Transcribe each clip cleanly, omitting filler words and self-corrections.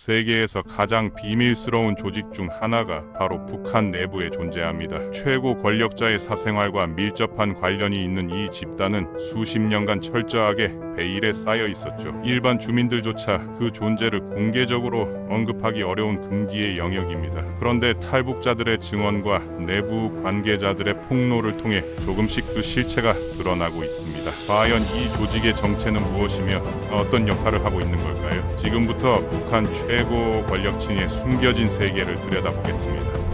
세계에서 가장 비밀스러운 조직 중 하나가 바로 북한 내부에 존재합니다. 최고 권력자의 사생활과 밀접한 관련이 있는 이 집단은 수십 년간 철저하게 베일에 쌓여 있었죠. 일반 주민들조차 그 존재를 공개적으로 언급하기 어려운 금기의 영역입니다. 그런데 탈북자들의 증언과 내부 관계자들의 폭로를 통해 조금씩 그 실체가 드러나고 있습니다. 과연 이 조직의 정체는 무엇이며 어떤 역할을 하고 있는 걸까요? 지금부터 북한 최고 권력층의 숨겨진 세계를 들여다보겠습니다.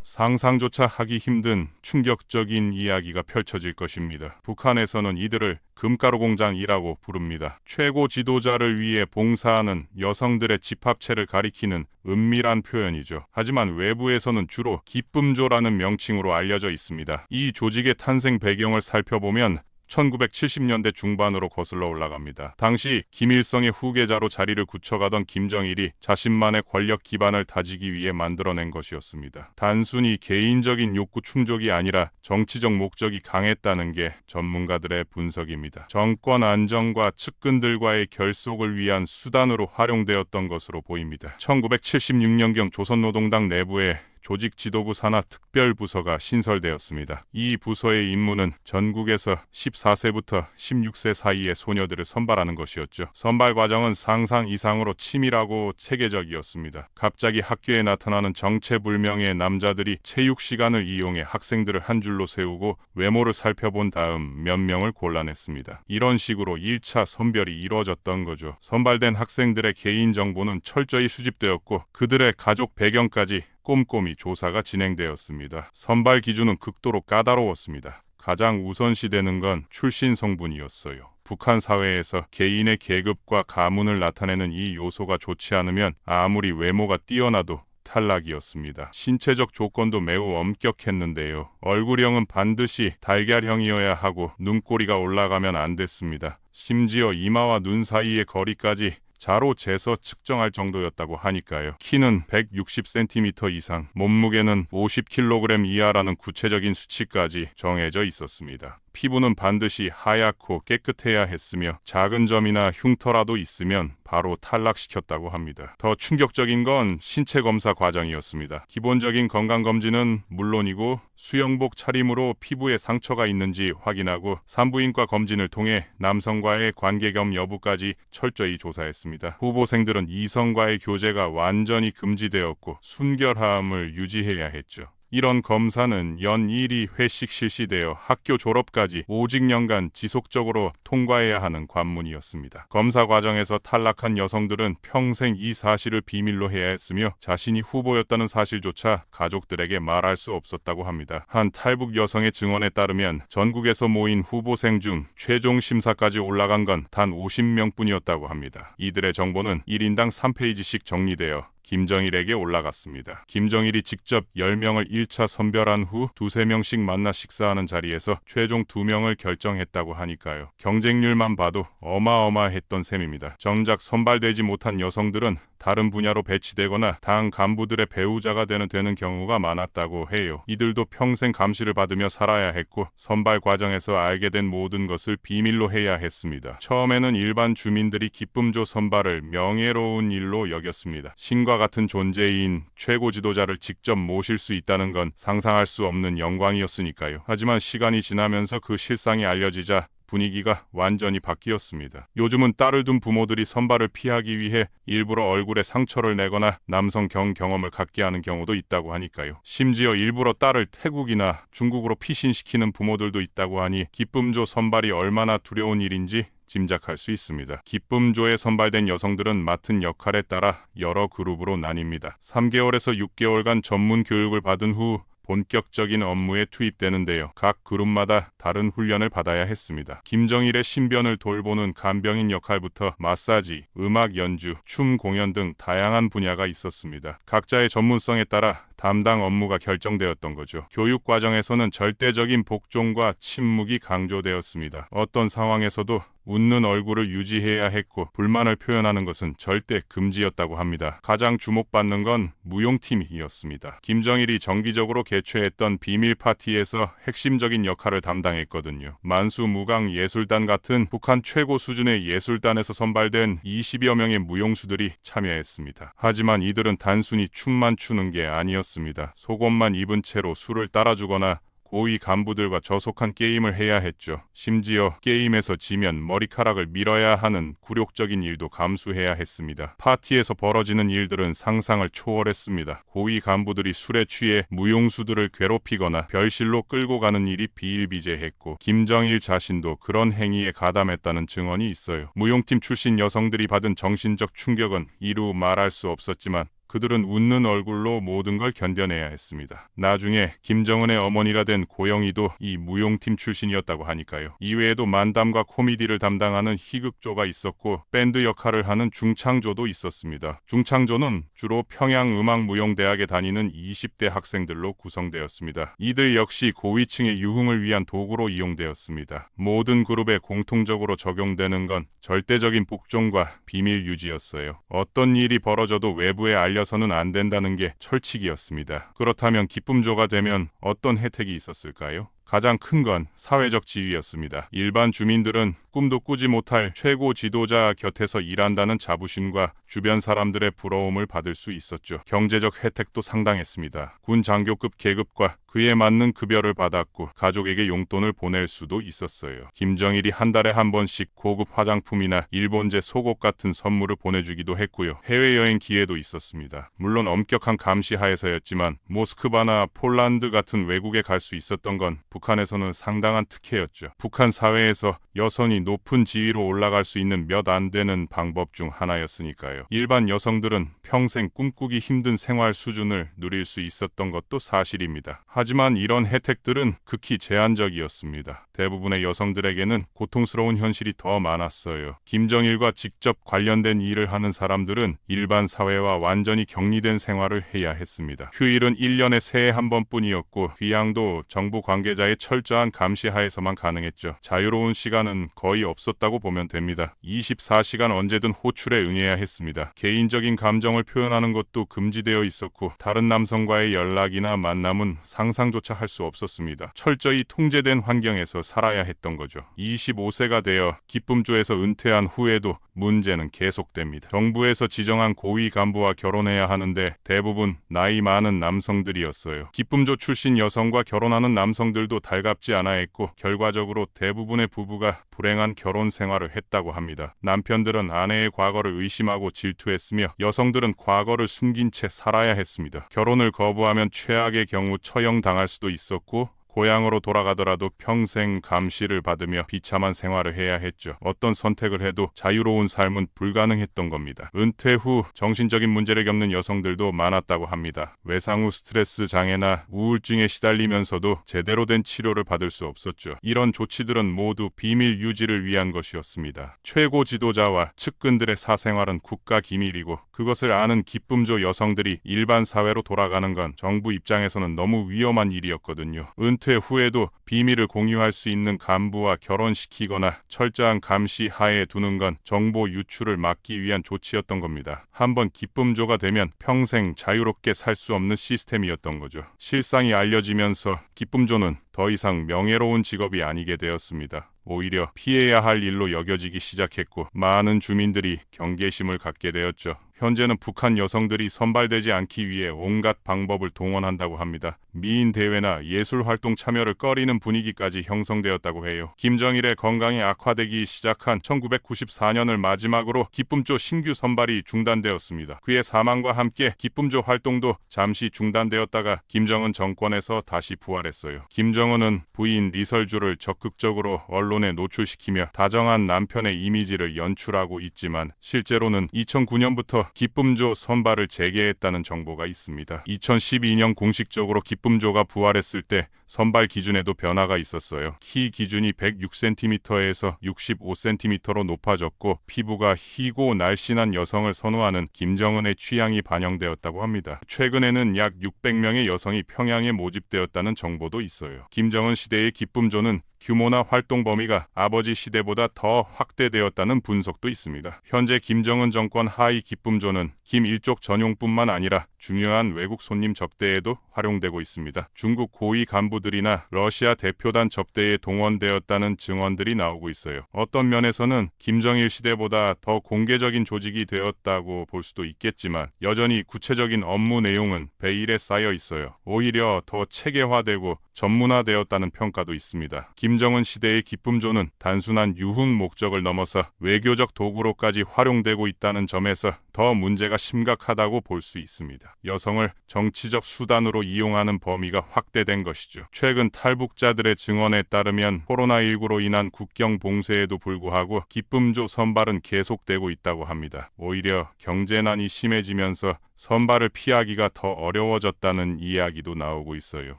상상조차 하기 힘든 충격적인 이야기가 펼쳐질 것입니다. 북한에서는 이들을 금가루 공장이라고 부릅니다. 최고 지도자를 위해 봉사하는 여성들의 집합체를 가리키는 은밀한 표현이죠. 하지만 외부에서는 주로 기쁨조라는 명칭으로 알려져 있습니다. 이 조직의 탄생 배경을 살펴보면 1970년대 중반으로 거슬러 올라갑니다. 당시 김일성의 후계자로 자리를 굳혀가던 김정일이 자신만의 권력 기반을 다지기 위해 만들어낸 것이었습니다. 단순히 개인적인 욕구 충족이 아니라 정치적 목적이 강했다는 게 전문가들의 분석입니다. 정권 안정과 측근들과의 결속을 위한 수단으로 활용되었던 것으로 보입니다. 1976년경 조선노동당 내부에 조직 지도부 산하 특별부서가 신설되었습니다. 이 부서의 임무는 전국에서 14세부터 16세 사이의 소녀들을 선발하는 것이었죠. 선발 과정은 상상 이상으로 치밀하고 체계적이었습니다. 갑자기 학교에 나타나는 정체불명의 남자들이 체육 시간을 이용해 학생들을 한 줄로 세우고 외모를 살펴본 다음 몇 명을 골라냈습니다. 이런 식으로 1차 선별이 이루어졌던 거죠. 선발된 학생들의 개인 정보는 철저히 수집되었고 그들의 가족 배경까지 꼼꼼히 조사가 진행되었습니다. 선발 기준은 극도로 까다로웠습니다. 가장 우선시되는 건 출신 성분이었어요. 북한 사회에서 개인의 계급과 가문을 나타내는 이 요소가 좋지 않으면 아무리 외모가 뛰어나도 탈락이었습니다. 신체적 조건도 매우 엄격했는데요. 얼굴형은 반드시 달걀형이어야 하고 눈꼬리가 올라가면 안 됐습니다. 심지어 이마와 눈 사이의 거리까지 자로 재서 측정할 정도였다고 하니까요. 키는 160cm 이상, 몸무게는 50kg 이하라는 구체적인 수치까지 정해져 있었습니다. 피부는 반드시 하얗고 깨끗해야 했으며 작은 점이나 흉터라도 있으면 바로 탈락시켰다고 합니다. 더 충격적인 건 신체 검사 과정이었습니다. 기본적인 건강검진은 물론이고 수영복 차림으로 피부에 상처가 있는지 확인하고 산부인과 검진을 통해 남성과의 관계 겸 여부까지 철저히 조사했습니다. 후보생들은 이성과의 교제가 완전히 금지되었고 순결함을 유지해야 했죠. 이런 검사는 연 1회씩 실시되어 학교 졸업까지 5직년간 지속적으로 통과해야 하는 관문이었습니다. 검사 과정에서 탈락한 여성들은 평생 이 사실을 비밀로 해야 했으며 자신이 후보였다는 사실조차 가족들에게 말할 수 없었다고 합니다. 한 탈북 여성의 증언에 따르면 전국에서 모인 후보생 중 최종 심사까지 올라간 건 단 50명뿐이었다고 합니다. 이들의 정보는 1인당 3페이지씩 정리되어 김정일에게 올라갔습니다. 김정일이 직접 10명을 1차 선별한 후 2~3명씩 만나 식사하는 자리에서 최종 2명을 결정했다고 하니까요. 경쟁률만 봐도 어마어마했던 셈입니다. 정작 선발되지 못한 여성들은 다른 분야로 배치되거나 당 간부들의 배우자가 되는 경우가 많았다고 해요. 이들도 평생 감시를 받으며 살아야 했고 선발 과정에서 알게 된 모든 것을 비밀로 해야 했습니다. 처음에는 일반 주민들이 기쁨조 선발을 명예로운 일로 여겼습니다. 신과 같은 존재인 최고 지도자를 직접 모실 수 있다는 건 상상할 수 없는 영광이었으니까요. 하지만 시간이 지나면서 그 실상이 알려지자 분위기가 완전히 바뀌었습니다. 요즘은 딸을 둔 부모들이 선발을 피하기 위해 일부러 얼굴에 상처를 내거나 남성 경험을 갖게 하는 경우도 있다고 하니까요. 심지어 일부러 딸을 태국이나 중국으로 피신시키는 부모들도 있다고 하니 기쁨조 선발이 얼마나 두려운 일인지 짐작할 수 있습니다. 기쁨조에 선발된 여성들은 맡은 역할에 따라 여러 그룹으로 나뉩니다. 3개월에서 6개월간 전문 교육을 받은 후 본격적인 업무에 투입되는데요. 각 그룹마다 다른 훈련을 받아야 했습니다. 김정일의 신변을 돌보는 간병인 역할부터 마사지, 음악 연주, 춤 공연 등 다양한 분야가 있었습니다. 각자의 전문성에 따라 담당 업무가 결정되었던 거죠. 교육 과정에서는 절대적인 복종과 침묵이 강조되었습니다. 어떤 상황에서도 웃는 얼굴을 유지해야 했고 불만을 표현하는 것은 절대 금지였다고 합니다. 가장 주목받는 건 무용팀이었습니다. 김정일이 정기적으로 개최했던 비밀 파티에서 핵심적인 역할을 담당했거든요. 만수무강 예술단 같은 북한 최고 수준의 예술단에서 선발된 20여 명의 무용수들이 참여했습니다. 하지만 이들은 단순히 춤만 추는 게 아니었습니다. 속옷만 입은 채로 술을 따라주거나 고위 간부들과 저속한 게임을 해야 했죠. 심지어 게임에서 지면 머리카락을 밀어야 하는 굴욕적인 일도 감수해야 했습니다. 파티에서 벌어지는 일들은 상상을 초월했습니다. 고위 간부들이 술에 취해 무용수들을 괴롭히거나 별실로 끌고 가는 일이 비일비재했고 김정일 자신도 그런 행위에 가담했다는 증언이 있어요. 무용팀 출신 여성들이 받은 정신적 충격은 이루 말할 수 없었지만 그들은 웃는 얼굴로 모든 걸 견뎌내야 했습니다. 나중에 김정은의 어머니가 된 고영희도 이 무용팀 출신이었다고 하니까요. 이외에도 만담과 코미디를 담당하는 희극조가 있었고 밴드 역할을 하는 중창조도 있었습니다. 중창조는 주로 평양음악무용대학에 다니는 20대 학생들로 구성되었습니다. 이들 역시 고위층의 유흥을 위한 도구로 이용되었습니다. 모든 그룹에 공통적으로 적용되는 건 절대적인 복종과 비밀 유지였어요. 어떤 일이 벌어져도 외부에 알려서는 안 된다는 게 철칙이었습니다. 그렇다면 기쁨조가 되면 어떤 혜택이 있었을까요? 가장 큰 건 사회적 지위였습니다. 일반 주민들은 꿈도 꾸지 못할 최고 지도자 곁에서 일한다는 자부심과 주변 사람들의 부러움을 받을 수 있었죠. 경제적 혜택도 상당했습니다. 군 장교급 계급과 그에 맞는 급여를 받았고 가족에게 용돈을 보낼 수도 있었어요. 김정일이 한 달에 한 번씩 고급 화장품이나 일본제 속옷 같은 선물을 보내주기도 했고요. 해외여행 기회도 있었습니다. 물론 엄격한 감시 하에서였지만 모스크바나 폴란드 같은 외국에 갈 수 있었던 건 북한에서는 상당한 특혜였죠. 북한 사회에서 여성이 높은 지위로 올라갈 수 있는 몇 안 되는 방법 중 하나였으니까요. 일반 여성들은 평생 꿈꾸기 힘든 생활 수준을 누릴 수 있었던 것도 사실입니다. 하지만 이런 혜택들은 극히 제한적이었습니다. 대부분의 여성들에게는 고통스러운 현실이 더 많았어요. 김정일과 직접 관련된 일을 하는 사람들은 일반 사회와 완전히 격리된 생활을 해야 했습니다. 휴일은 1년에 새해 한 번뿐이었고 귀향도 정부 관계자의 철저한 감시 하에서만 가능했죠. 자유로운 시간은 거의 없었다고 보면 됩니다. 24시간 언제든 호출에 응해야 했습니다. 개인적인 감정을 표현하는 것도 금지되어 있었고 다른 남성과의 연락이나 만남은 상상조차 할 수 없었습니다. 철저히 통제된 환경에서 살아야 했던 거죠. 25세가 되어 기쁨조에서 은퇴한 후에도 문제는 계속됩니다. 정부에서 지정한 고위 간부와 결혼해야 하는데 대부분 나이 많은 남성들이었어요. 기쁨조 출신 여성과 결혼하는 남성들도 달갑지 않아 했고 결과적으로 대부분의 부부가 불행한 결혼 생활을 했다고 합니다. 남편들은 아내의 과거를 의심하고 질투했으며 여성들은 과거를 숨긴 채 살아야 했습니다. 결혼을 거부하면 최악의 경우 처형당할 수도 있었고 고향으로 돌아가더라도 평생 감시를 받으며 비참한 생활을 해야 했죠. 어떤 선택을 해도 자유로운 삶은 불가능했던 겁니다. 은퇴 후 정신적인 문제를 겪는 여성들도 많았다고 합니다. 외상 후 스트레스 장애나 우울증에 시달리면서도 제대로 된 치료를 받을 수 없었죠. 이런 조치들은 모두 비밀 유지를 위한 것이었습니다. 최고 지도자와 측근들의 사생활은 국가 기밀이고 그것을 아는 기쁨조 여성들이 일반 사회로 돌아가는 건 정부 입장에서는 너무 위험한 일이었거든요. 은퇴 후에도 비밀을 공유할 수 있는 간부와 결혼시키거나 철저한 감시 하에 두는 건 정보 유출을 막기 위한 조치였던 겁니다. 한번 기쁨조가 되면 평생 자유롭게 살 수 없는 시스템이었던 거죠. 실상이 알려지면서 기쁨조는 더 이상 명예로운 직업이 아니게 되었습니다. 오히려 피해야 할 일로 여겨지기 시작했고 많은 주민들이 경계심을 갖게 되었죠. 현재는 북한 여성들이 선발되지 않기 위해 온갖 방법을 동원한다고 합니다. 미인 대회나 예술 활동 참여를 꺼리는 분위기까지 형성되었다고 해요. 김정일의 건강이 악화되기 시작한 1994년을 마지막으로 기쁨조 신규 선발이 중단되었습니다. 그의 사망과 함께 기쁨조 활동도 잠시 중단되었다가 김정은 정권에서 다시 부활했어요. 김정은은 부인 리설주를 적극적으로 언론에 노출시키며 다정한 남편의 이미지를 연출하고 있지만 실제로는 2009년부터 기쁨조 선발을 재개했다는 정보가 있습니다. 2012년 공식적으로 기쁨조가 부활했을 때 선발 기준에도 변화가 있었어요. 키 기준이 106cm에서 65cm로 높아졌고 피부가 희고 날씬한 여성을 선호하는 김정은의 취향이 반영되었다고 합니다. 최근에는 약 600명의 여성이 평양에 모집되었다는 정보도 있어요. 김정은 시대의 기쁨조는 규모나 활동 범위가 아버지 시대보다 더 확대되었다는 분석도 있습니다. 현재 김정은 정권 하위 기쁨조는 김 일족 전용뿐만 아니라 중요한 외국 손님 접대에도 활용되고 있습니다. 중국 고위 간부들이나 러시아 대표단 접대에 동원되었다는 증언들이 나오고 있어요. 어떤 면에서는 김정일 시대보다 더 공개적인 조직이 되었다고 볼 수도 있겠지만 여전히 구체적인 업무 내용은 베일에 쌓여 있어요. 오히려 더 체계화되고 전문화되었다는 평가도 있습니다. 김정은 시대의 기쁨조는 단순한 유흥 목적을 넘어서 외교적 도구로까지 활용되고 있다는 점에서 더 문제가 심각하다고 볼 수 있습니다. 여성을 정치적 수단으로 이용하는 범위가 확대된 것이죠. 최근 탈북자들의 증언에 따르면 코로나19로 인한 국경 봉쇄에도 불구하고 기쁨조 선발은 계속되고 있다고 합니다. 오히려 경제난이 심해지면서 선발을 피하기가 더 어려워졌다는 이야기도 나오고 있어요.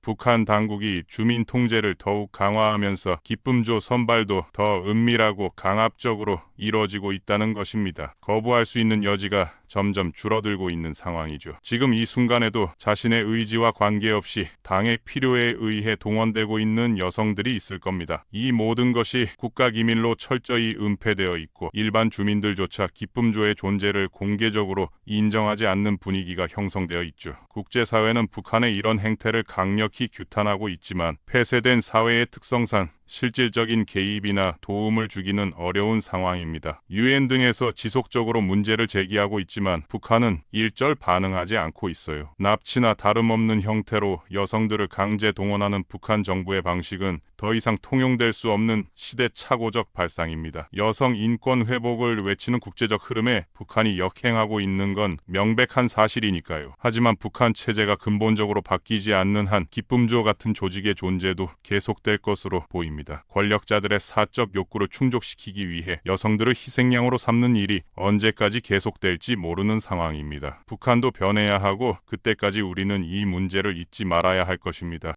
북한 당국이 주민 통제를 더욱 강화하면서 기쁨조 선발도 더 은밀하고 강압적으로 이뤄지고 있다는 것입니다. 거부할 수 있는 여지가 점점 줄어들고 있는 상황이죠. 지금 이 순간에도 자신의 의지와 관계없이 당의 필요에 의해 동원되고 있는 여성들이 있을 겁니다. 이 모든 것이 국가기밀로 철저히 은폐되어 있고 일반 주민들조차 기쁨조의 존재를 공개적으로 인정하지 않는 분위기가 형성되어 있죠. 국제사회는 북한의 이런 행태를 강력히 규탄하고 있지만 폐쇄된 사회의 특성상 실질적인 개입이나 도움을 주기는 어려운 상황입니다. 유엔 등에서 지속적으로 문제를 제기하고 있지만 북한은 일절 반응하지 않고 있어요. 납치나 다름없는 형태로 여성들을 강제 동원하는 북한 정부의 방식은 더 이상 통용될 수 없는 시대착오적 발상입니다. 여성 인권 회복을 외치는 국제적 흐름에 북한이 역행하고 있는 건 명백한 사실이니까요. 하지만 북한 체제가 근본적으로 바뀌지 않는 한 기쁨조 같은 조직의 존재도 계속될 것으로 보입니다. 권력자들의 사적 욕구를 충족시키기 위해 여성들을 희생양으로 삼는 일이 언제까지 계속될지 모르는 상황입니다. 북한도 변해야 하고 그때까지 우리는 이 문제를 잊지 말아야 할 것입니다.